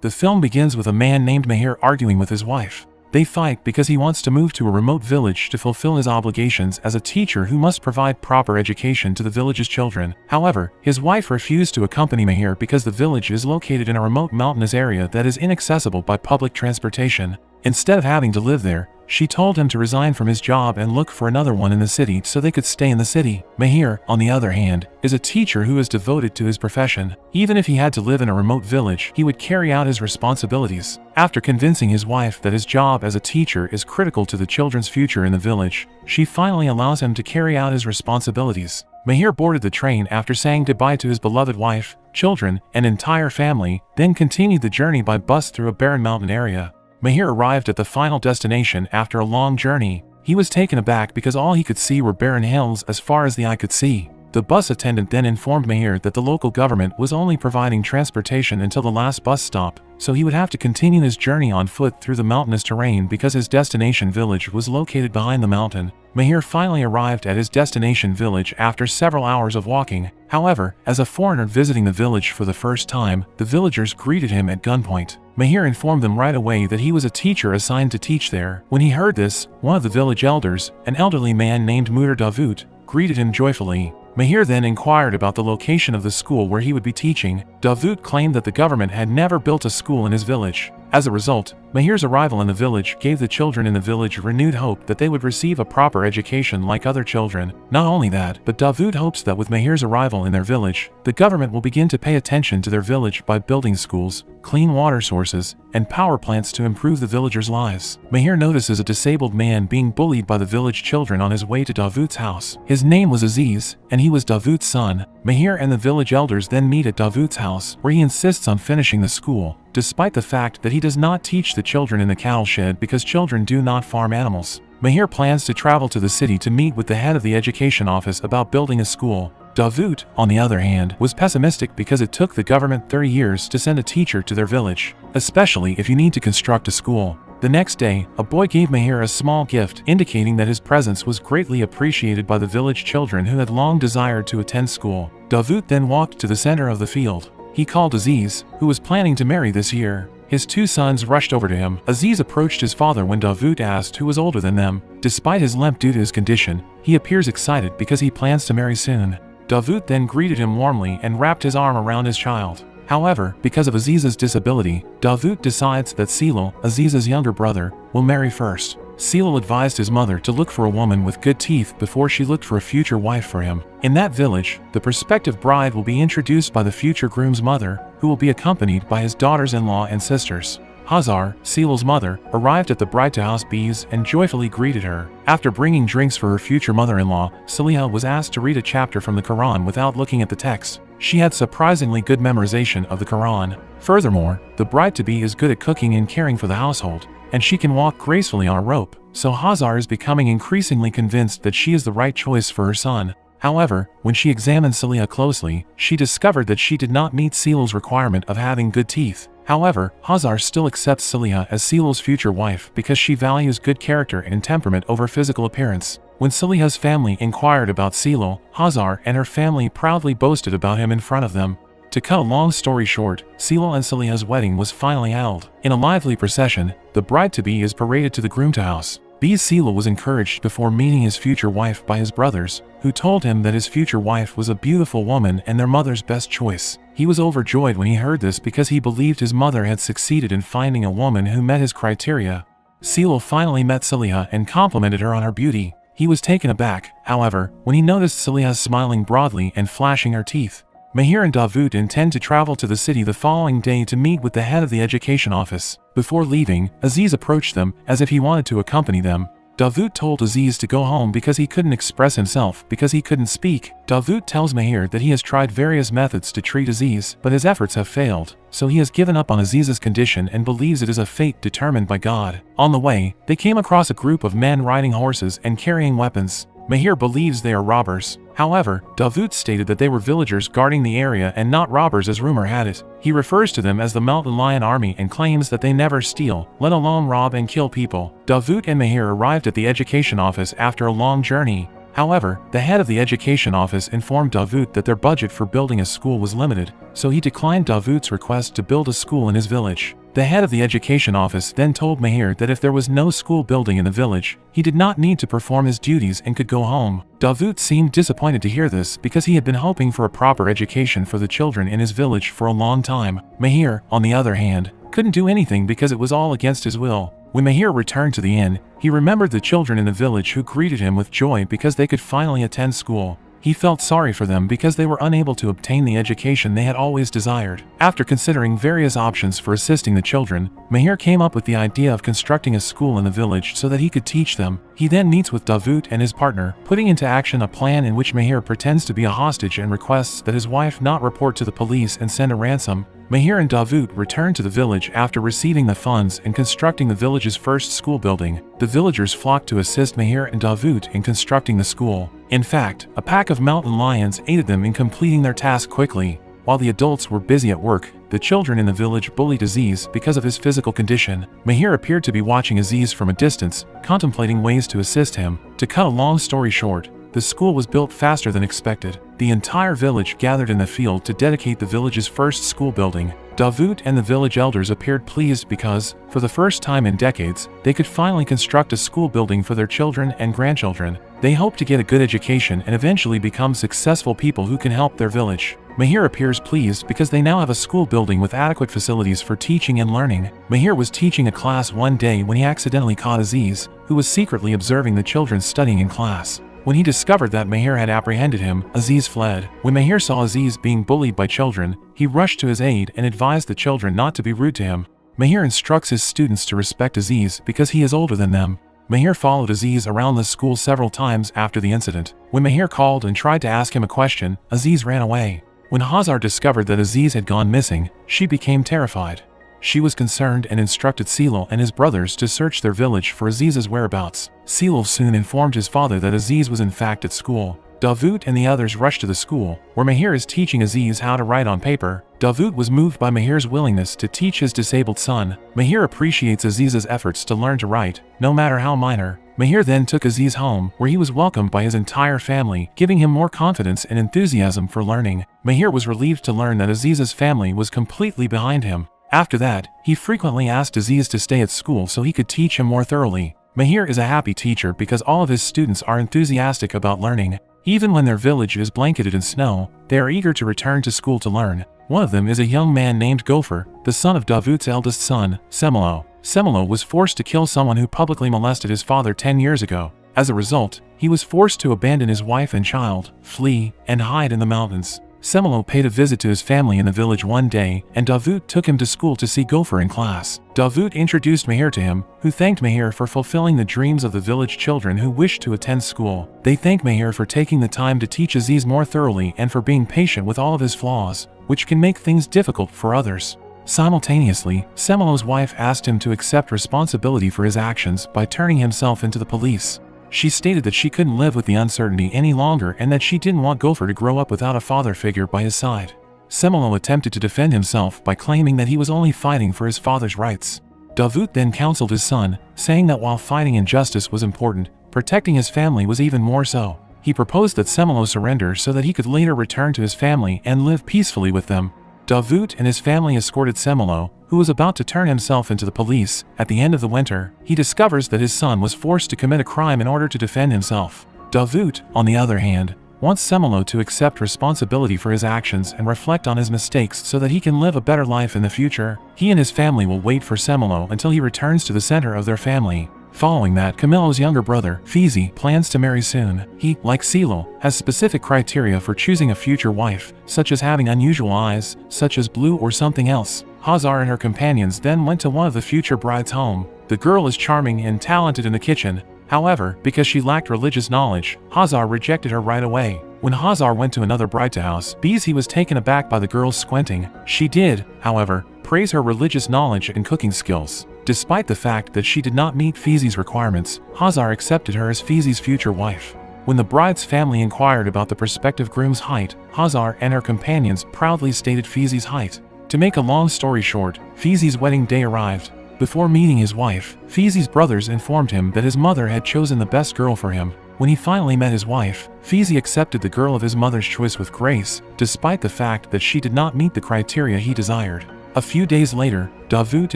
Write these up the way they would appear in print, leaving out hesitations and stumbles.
The film begins with a man named Mahir arguing with his wife. They fight because he wants to move to a remote village to fulfill his obligations as a teacher who must provide proper education to the village's children. However, his wife refused to accompany Mahir because the village is located in a remote mountainous area that is inaccessible by public transportation. Instead of having to live there, she told him to resign from his job and look for another one in the city so they could stay in the city. Mahir, on the other hand, is a teacher who is devoted to his profession. Even if he had to live in a remote village, he would carry out his responsibilities. After convincing his wife that his job as a teacher is critical to the children's future in the village, she finally allows him to carry out his responsibilities. Mahir boarded the train after saying goodbye to his beloved wife, children, and entire family, then continued the journey by bus through a barren mountain area. Mahir arrived at the final destination after a long journey. He was taken aback because all he could see were barren hills as far as the eye could see. The bus attendant then informed Mahir that the local government was only providing transportation until the last bus stop, so he would have to continue his journey on foot through the mountainous terrain because his destination village was located behind the mountain. Mahir finally arrived at his destination village after several hours of walking. However, as a foreigner visiting the village for the first time, the villagers greeted him at gunpoint. Mahir informed them right away that he was a teacher assigned to teach there. When he heard this, one of the village elders, an elderly man named Mudir Davut, greeted him joyfully. Mahir then inquired about the location of the school where he would be teaching. Davut claimed that the government had never built a school in his village. As a result, Mahir's arrival in the village gave the children in the village renewed hope that they would receive a proper education like other children. Not only that, but Davut hopes that with Mahir's arrival in their village, the government will begin to pay attention to their village by building schools, clean water sources, and power plants to improve the villagers' lives. Mahir notices a disabled man being bullied by the village children on his way to Davut's house. His name was Aziz, and he was Davut's son. Mahir and the village elders then meet at Davut's house, where he insists on finishing the school, despite the fact that he does not teach the children in the cattle shed because children do not farm animals. Mahir plans to travel to the city to meet with the head of the education office about building a school. Davut, on the other hand, was pessimistic because it took the government 30 years to send a teacher to their village, especially if you need to construct a school. The next day, a boy gave Mahir a small gift, indicating that his presence was greatly appreciated by the village children who had long desired to attend school. Davut then walked to the center of the field. He called Aziz, who was planning to marry this year. His two sons rushed over to him. Aziz approached his father when Davut asked who was older than them. Despite his limp due to his condition, he appears excited because he plans to marry soon. Davut then greeted him warmly and wrapped his arm around his child. However, because of Aziz's disability, Davut decides that Silal, Aziz's younger brother, will marry first. Silal advised his mother to look for a woman with good teeth before she looked for a future wife for him. In that village, the prospective bride will be introduced by the future groom's mother, who will be accompanied by his daughters-in-law and sisters. Hazar, Silal's mother, arrived at the bride-to-house bees and joyfully greeted her. After bringing drinks for her future mother-in-law, Saliha was asked to read a chapter from the Quran without looking at the text. She had surprisingly good memorization of the Quran. Furthermore, the bride-to-be is good at cooking and caring for the household, and she can walk gracefully on a rope, so Hazar is becoming increasingly convinced that she is the right choice for her son. However, when she examined Saliha closely, she discovered that she did not meet Silal's requirement of having good teeth. However, Hazar still accepts Saliha as Silal's future wife because she values good character and temperament over physical appearance. When Saliha's family inquired about Silal, Hazar and her family proudly boasted about him in front of them. To cut a long story short, Silal and Saliha's wedding was finally held. In a lively procession, the bride-to-be is paraded to the groom-to-house. Silal was encouraged before meeting his future wife by his brothers, who told him that his future wife was a beautiful woman and their mother's best choice. He was overjoyed when he heard this because he believed his mother had succeeded in finding a woman who met his criteria. Silal finally met Saliha and complimented her on her beauty. He was taken aback, however, when he noticed Saliha smiling broadly and flashing her teeth. Mahir and Davut intend to travel to the city the following day to meet with the head of the education office. Before leaving, Aziz approached them as if he wanted to accompany them. Davut told Aziz to go home because he couldn't express himself because he couldn't speak. Davut tells Mahir that he has tried various methods to treat Aziz, but his efforts have failed, so he has given up on Aziz's condition and believes it is a fate determined by God. On the way, they came across a group of men riding horses and carrying weapons. Mahir believes they are robbers. However, Davut stated that they were villagers guarding the area and not robbers as rumor had it. He refers to them as the Mountain Lion Army and claims that they never steal, let alone rob and kill people. Davut and Mahir arrived at the education office after a long journey. However, the head of the education office informed Davut that their budget for building a school was limited, so he declined Davut's request to build a school in his village. The head of the education office then told Mahir that if there was no school building in the village, he did not need to perform his duties and could go home. Davut seemed disappointed to hear this because he had been hoping for a proper education for the children in his village for a long time. Mahir, on the other hand, couldn't do anything because it was all against his will. When Mahir returned to the inn, he remembered the children in the village who greeted him with joy because they could finally attend school. He felt sorry for them because they were unable to obtain the education they had always desired. After considering various options for assisting the children, Mahir came up with the idea of constructing a school in the village so that he could teach them. He then meets with Davut and his partner, putting into action a plan in which Mahir pretends to be a hostage and requests that his wife not report to the police and send a ransom. Mahir and Davut return to the village after receiving the funds and constructing the village's first school building. The villagers flocked to assist Mahir and Davut in constructing the school. In fact, a pack of mountain lions aided them in completing their task quickly. While the adults were busy at work, the children in the village bullied Aziz because of his physical condition. Mahir appeared to be watching Aziz from a distance, contemplating ways to assist him. To cut a long story short, the school was built faster than expected. The entire village gathered in the field to dedicate the village's first school building. Davut and the village elders appeared pleased because, for the first time in decades, they could finally construct a school building for their children and grandchildren. They hope to get a good education and eventually become successful people who can help their village. Mahir appears pleased because they now have a school building with adequate facilities for teaching and learning. Mahir was teaching a class one day when he accidentally caught Aziz, who was secretly observing the children studying in class. When he discovered that Mahir had apprehended him, Aziz fled. When Mahir saw Aziz being bullied by children, he rushed to his aid and advised the children not to be rude to him. Mahir instructs his students to respect Aziz because he is older than them. Mahir followed Aziz around the school several times after the incident. When Mahir called and tried to ask him a question, Aziz ran away. When Hazar discovered that Aziz had gone missing, she became terrified. She was concerned and instructed Silal and his brothers to search their village for Aziz's whereabouts. Silal soon informed his father that Aziz was in fact at school. Davut and the others rushed to the school, where Mahir is teaching Aziz how to write on paper. Davut was moved by Mahir's willingness to teach his disabled son. Mahir appreciates Aziz's efforts to learn to write, no matter how minor. Mahir then took Aziz home, where he was welcomed by his entire family, giving him more confidence and enthusiasm for learning. Mahir was relieved to learn that Aziz's family was completely behind him. After that, he frequently asked Aziz to stay at school so he could teach him more thoroughly. Mahir is a happy teacher because all of his students are enthusiastic about learning. Even when their village is blanketed in snow, they are eager to return to school to learn. One of them is a young man named Gopher, the son of Davut's eldest son, Semelo. Semelo was forced to kill someone who publicly molested his father 10 years ago. As a result, he was forced to abandon his wife and child, flee, and hide in the mountains. Semelo paid a visit to his family in the village one day, and Davut took him to school to see Gopher in class. Davut introduced Mahir to him, who thanked Mahir for fulfilling the dreams of the village children who wished to attend school. They thanked Mahir for taking the time to teach Aziz more thoroughly and for being patient with all of his flaws, which can make things difficult for others. Simultaneously, Semelo's wife asked him to accept responsibility for his actions by turning himself into the police. She stated that she couldn't live with the uncertainty any longer and that she didn't want Gopher to grow up without a father figure by his side. Semelo attempted to defend himself by claiming that he was only fighting for his father's rights. Davut then counseled his son, saying that while fighting injustice was important, protecting his family was even more so. He proposed that Semelo surrender so that he could later return to his family and live peacefully with them. Davut and his family escorted Semelo, who was about to turn himself into the police. At the end of the winter, he discovers that his son was forced to commit a crime in order to defend himself. Davut, on the other hand, wants Semelo to accept responsibility for his actions and reflect on his mistakes so that he can live a better life in the future. He and his family will wait for Semelo until he returns to the center of their family. Following that, Camilo's younger brother, Fizi, plans to marry soon. He, like Silal, has specific criteria for choosing a future wife, such as having unusual eyes, such as blue or something else. Hazar and her companions then went to one of the future bride's home. The girl is charming and talented in the kitchen. However, because she lacked religious knowledge, Hazar rejected her right away. When Hazar went to another bride's house, Fizi was taken aback by the girl's squinting. She did, however, praise her religious knowledge and cooking skills. Despite the fact that she did not meet Fizi's requirements, Hazar accepted her as Fizi's future wife. When the bride's family inquired about the prospective groom's height, Hazar and her companions proudly stated Fizi's height. To make a long story short, Fizi's wedding day arrived. Before meeting his wife, Fizi's brothers informed him that his mother had chosen the best girl for him. When he finally met his wife, Fizi accepted the girl of his mother's choice with grace, despite the fact that she did not meet the criteria he desired. A few days later, Davut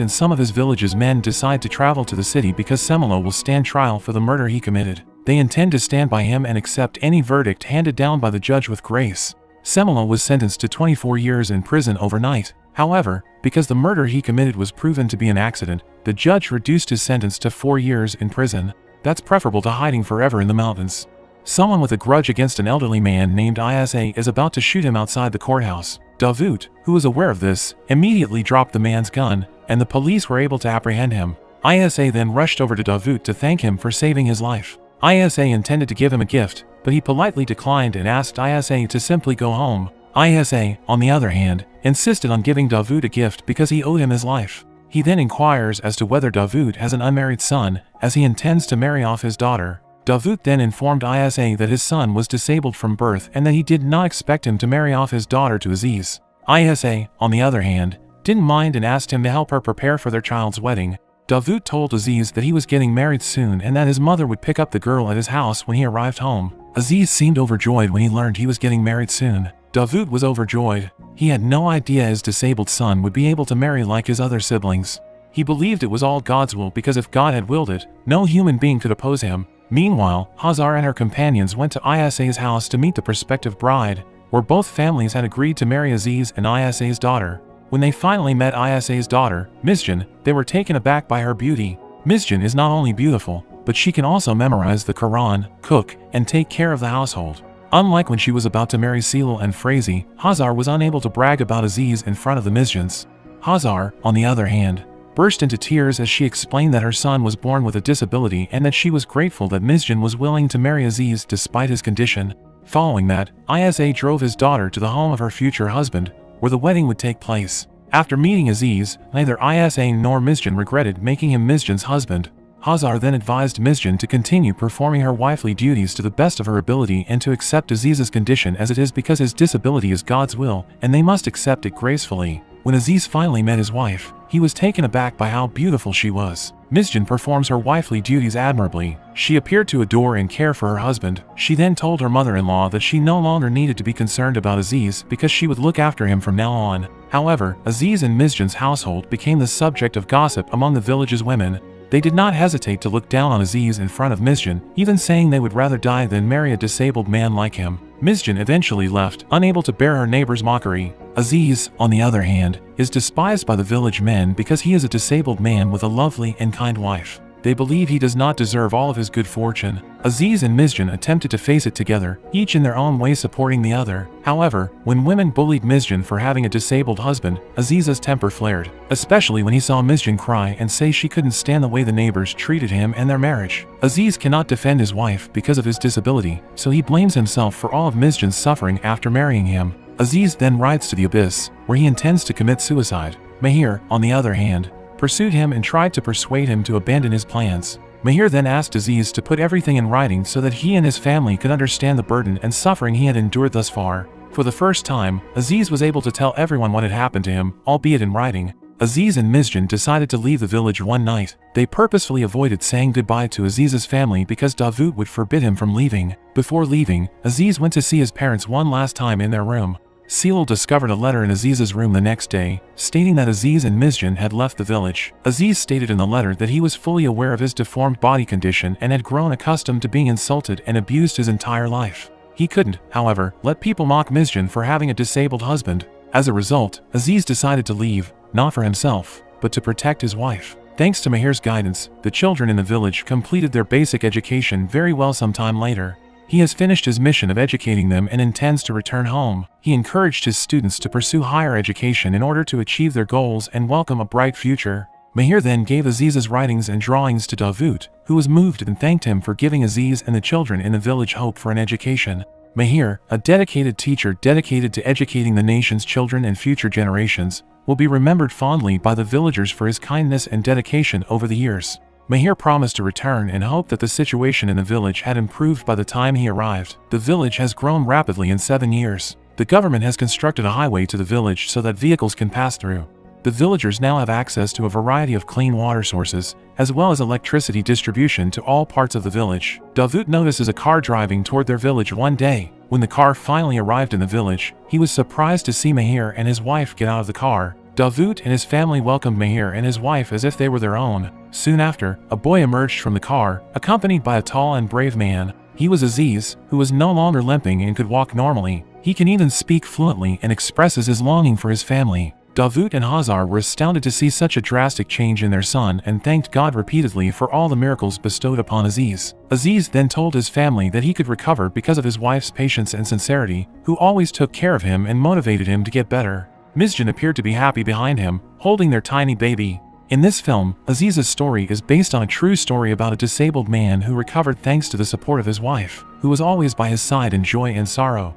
and some of his village's men decide to travel to the city because Semelo will stand trial for the murder he committed. They intend to stand by him and accept any verdict handed down by the judge with grace. Semelo was sentenced to 24 years in prison overnight. However, because the murder he committed was proven to be an accident, the judge reduced his sentence to 4 years in prison. That's preferable to hiding forever in the mountains. Someone with a grudge against an elderly man named Isa is about to shoot him outside the courthouse. Davut, who was aware of this, immediately dropped the man's gun, and the police were able to apprehend him. Isa then rushed over to Davut to thank him for saving his life. Isa intended to give him a gift, but he politely declined and asked Isa to simply go home. Isa, on the other hand, insisted on giving Davut a gift because he owed him his life. He then inquires as to whether Davut has an unmarried son, as he intends to marry off his daughter. Davut then informed Isa that his son was disabled from birth and that he did not expect him to marry off his daughter to Aziz. Isa, on the other hand, didn't mind and asked him to help her prepare for their child's wedding. Davut told Aziz that he was getting married soon and that his mother would pick up the girl at his house when he arrived home. Aziz seemed overjoyed when he learned he was getting married soon. Davut was overjoyed. He had no idea his disabled son would be able to marry like his other siblings. He believed it was all God's will because if God had willed it, no human being could oppose him. Meanwhile, Hazar and her companions went to Isa's house to meet the prospective bride, where both families had agreed to marry Aziz and Isa's daughter. When they finally met Isa's daughter, Misjan, they were taken aback by her beauty. Misjan is not only beautiful, but she can also memorize the Quran, cook, and take care of the household. Unlike when she was about to marry Silal and Frazi, Hazar was unable to brag about Aziz in front of the Misjans. Hazar, on the other hand, burst into tears as she explained that her son was born with a disability and that she was grateful that Misjan was willing to marry Aziz despite his condition. Following that, Isa drove his daughter to the home of her future husband, where the wedding would take place. After meeting Aziz, neither Isa nor Misjan regretted making him Misjan's husband. Hazar then advised Misjan to continue performing her wifely duties to the best of her ability and to accept Aziz's condition as it is because his disability is God's will, and they must accept it gracefully. When Aziz finally met his wife, he was taken aback by how beautiful she was. Misjan performs her wifely duties admirably. She appeared to adore and care for her husband. She then told her mother-in-law that she no longer needed to be concerned about Aziz because she would look after him from now on. However, Aziz and Misjan's household became the subject of gossip among the village's women. They did not hesitate to look down on Aziz in front of Misjan, even saying they would rather die than marry a disabled man like him. Misjan eventually left, unable to bear her neighbor's mockery. Aziz, on the other hand, is despised by the village men because he is a disabled man with a lovely and kind wife. They believe he does not deserve all of his good fortune. Aziz and Misjan attempted to face it together, each in their own way supporting the other. However, when women bullied Misjan for having a disabled husband, Aziz's temper flared, especially when he saw Misjan cry and say she couldn't stand the way the neighbors treated him and their marriage. Aziz cannot defend his wife because of his disability, so he blames himself for all of Misjan's suffering after marrying him. Aziz then rides to the abyss, where he intends to commit suicide. Mahir, on the other hand, pursued him and tried to persuade him to abandon his plans. Mahir then asked Aziz to put everything in writing so that he and his family could understand the burden and suffering he had endured thus far. For the first time, Aziz was able to tell everyone what had happened to him, albeit in writing. Aziz and Misjan decided to leave the village one night. They purposefully avoided saying goodbye to Aziz's family because Davut would forbid him from leaving. Before leaving, Aziz went to see his parents one last time in their room. Silal discovered a letter in Aziz's room the next day, stating that Aziz and Misjan had left the village. Aziz stated in the letter that he was fully aware of his deformed body condition and had grown accustomed to being insulted and abused his entire life. He couldn't, however, let people mock Misjan for having a disabled husband. As a result, Aziz decided to leave, not for himself, but to protect his wife. Thanks to Mahir's guidance, the children in the village completed their basic education very well sometime later. He has finished his mission of educating them and intends to return home. He encouraged his students to pursue higher education in order to achieve their goals and welcome a bright future. Mahir then gave Aziz's writings and drawings to Davut, who was moved and thanked him for giving Aziz and the children in the village hope for an education. Mahir, a dedicated teacher dedicated to educating the nation's children and future generations, will be remembered fondly by the villagers for his kindness and dedication over the years. Mahir promised to return and hoped that the situation in the village had improved by the time he arrived. The village has grown rapidly in 7 years. The government has constructed a highway to the village so that vehicles can pass through. the villagers now have access to a variety of clean water sources, as well as electricity distribution to all parts of the village. Davut notices a car driving toward their village one day. When the car finally arrived in the village, he was surprised to see Mahir and his wife get out of the car. Davut and his family welcomed Mahir and his wife as if they were their own. Soon after, a boy emerged from the car, accompanied by a tall and brave man. He was Aziz, who was no longer limping and could walk normally. He can even speak fluently and expresses his longing for his family. Davut and Hazar were astounded to see such a drastic change in their son and thanked God repeatedly for all the miracles bestowed upon Aziz. Aziz then told his family that he could recover because of his wife's patience and sincerity, who always took care of him and motivated him to get better. Mizjan appeared to be happy behind him, holding their tiny baby. In this film, Aziz's story is based on a true story about a disabled man who recovered thanks to the support of his wife, who was always by his side in joy and sorrow.